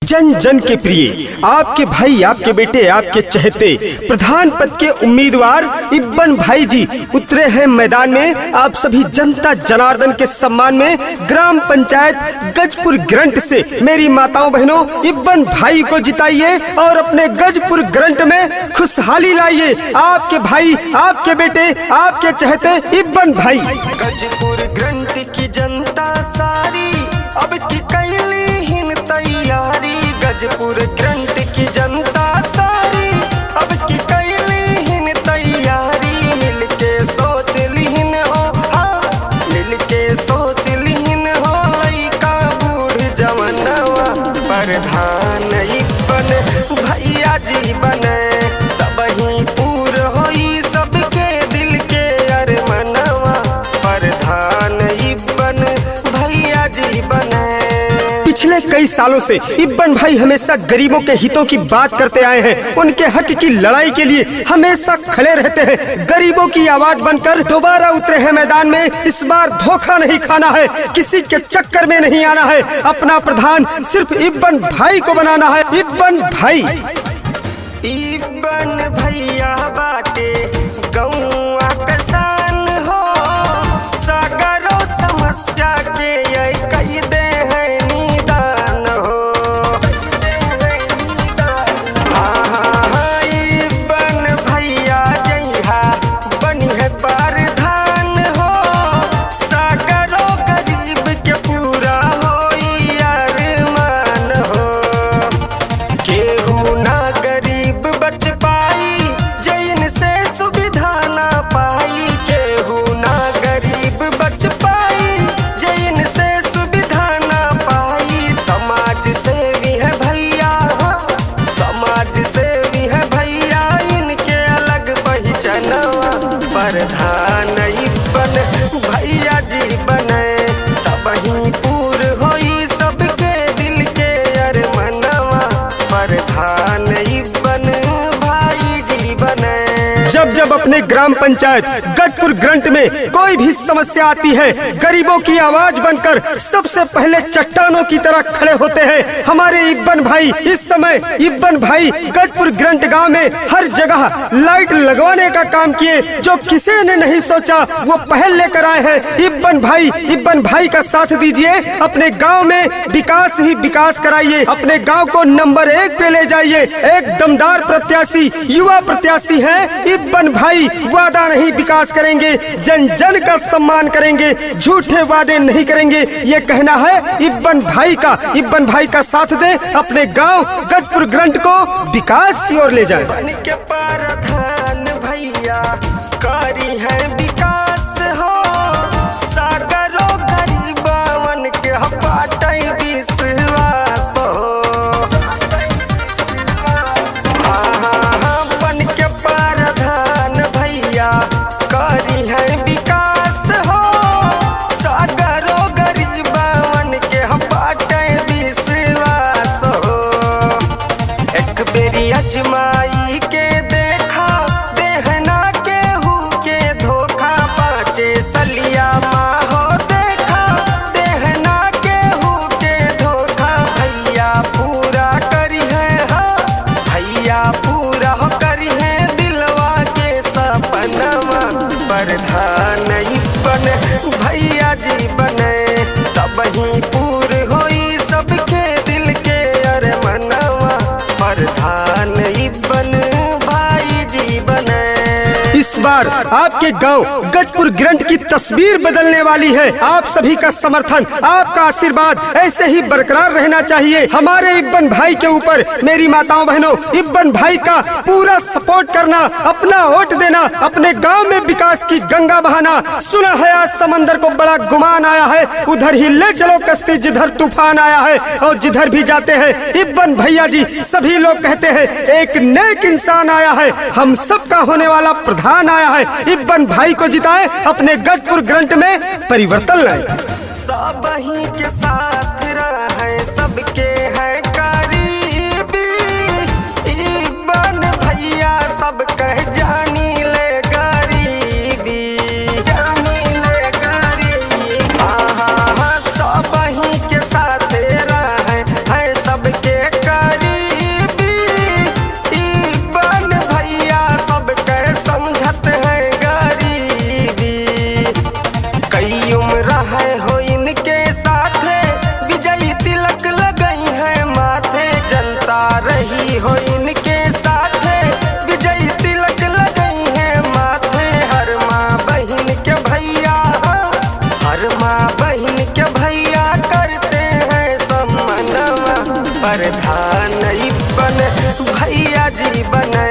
जन जन के प्रिय, आपके भाई, आपके बेटे, आपके चहेते प्रधान पद के उम्मीदवार इब्बन भाई जी उतरे हैं मैदान में। आप सभी जनता जनार्दन के सम्मान में ग्राम पंचायत गजपुर ग्रंट से मेरी माताओं बहनों इब्बन भाई को जिताइए और अपने गजपुर ग्रंट में खुशहाली लाइए। आपके भाई, आपके बेटे, आपके चहेते इब्बन भाई। गजपुर ग्रंट की जनता सारी अब की कैली हिन तैयारी। गजपुर ग्रंट की जनता सारी अब की कैली हिन तैयारी। मिलके सोच लिहिन हो, हाँ मिलके सोच लिहिन हो, लइका बूढ़ जवनवा प्रधान इब्बन भैया जी बने। तबही पूर होई सबके दिल के अरमनवा प्रधान इब्बन भैया जी बने। पिछले कई सालों से इब्बन भाई हमेशा गरीबों के हितों की बात करते आए हैं। उनके हक की लड़ाई के लिए हमेशा खड़े रहते हैं। गरीबों की आवाज बनकर दोबारा उतरे हैं मैदान में। इस बार धोखा नहीं खाना है, किसी के चक्कर में नहीं आना है। अपना प्रधान सिर्फ इब्बन भाई को बनाना है। इब्बन भाई, इब्बन भैया बाटे गौआ किसान हो। सागरों समस्या के ये कई दे हैं निदान हो। हाँ इब्बन भैया जइहा बनी है प्रधान हो। सागरों गरीब के पूरा होई अरमान हो। केहू ना गरीब बच पाई जैन से सुविधा ना पाई। केहू ना गरीब बच पाई जैन से सुविधा ना पाई। समाज सेवी है भैया, समाज सेवी है भैया, इनके अलग पहचानवा प्रधान इब्बन भैया जी बने। तबही पूर होई सबके दिल के अरमनवा प्रधान इब्बन भाई जी बने। जब जब अपने ग्राम पंचायत गजपुर ग्रंट में कोई भी समस्या आती है, गरीबों की आवाज बनकर सबसे पहले चट्टानों की तरह खड़े होते हैं हमारे इब्बन भाई। इस समय इब्बन भाई गजपुर ग्रंट गांव में हर जगह लाइट लगवाने का काम किए, जो किसी ने नहीं सोचा वो पहल लेकर आए हैं। इब्बन भाई का साथ दीजिए। अपने गांव में विकास ही विकास कराइए। अपने गांव को नंबर 1 पे ले जाइए। एक दमदार प्रत्याशी, युवा प्रत्याशी है इब्बन भाई। वादा नहीं, विकास करेंगे, जन जन का सम्मान करेंगे, झूठे वादे नहीं करेंगे। ये कहना है इब्बन भाई का। इब्बन भाई का साथ दे, अपने गांव गजपुर ग्रंट को विकास की ओर ले जाए। बन के प्रधान भैया कारी है विकास हो। सागरों गरीबवन के बाटै विश्वास हो। बन के प्रधान भैया कारी है विकास हो। सागरों गरीबवन के बाटै विश्वास हो। एक बेरी अजमाई के देखा, देहना केहू के धोखा। पाँचे सलिया माँ हो देखा, देहना केहू के धोखा। भैया पूरा करी है, हाँ भैया पूरा हो करी है दिलवा के सपनवा प्रधान इब्बन भैया जी बने। तबही पूर होई सबके दिल के अरमनवा प्रधान इब्बन भाई जी बने। इस बार आपके गांव गजपुर ग्रंट की तस्वीर बदलने वाली है। आप सभी का समर्थन, आपका आशीर्वाद ऐसे ही बरकरार रहना चाहिए। हमारे इब्बन भाई के ऊपर मेरी माताओं बहनों इब्बन भाई का पूरा सपोर्ट करना, अपना वोट देना, अपने गांव में विकास की गंगा बहाना। सुना है आज समंदर को बड़ा गुमान आया है, उधर ही ले चलो कश्ती जिधर तूफान आया है। और जिधर भी जाते हैं इब्बन भैया जी, सभी लोग कहते हैं एक नेक इंसान आया है, हम सबका होने वाला प्रधान आया है। इब्बन भाई को जिताए, अपने गजपुर ग्रंट में परिवर्तन लाए। सबही के साथ रहे, सबके है करीबी। इब्बन भैया सब कह जानी ले गरीबी, जानी ले गरीबी। सबही के साथ रहे, है सबके रहे हो इनके साथे, विजयी तिलक लगई है माथे। जनता रही हो इनके साथे, विजयी तिलक लगई है माथे। हर माँ बहन के भैया, हर माँ बहन के भैया करते हैं सम्मानवा। प्रधान बन भैया जी बने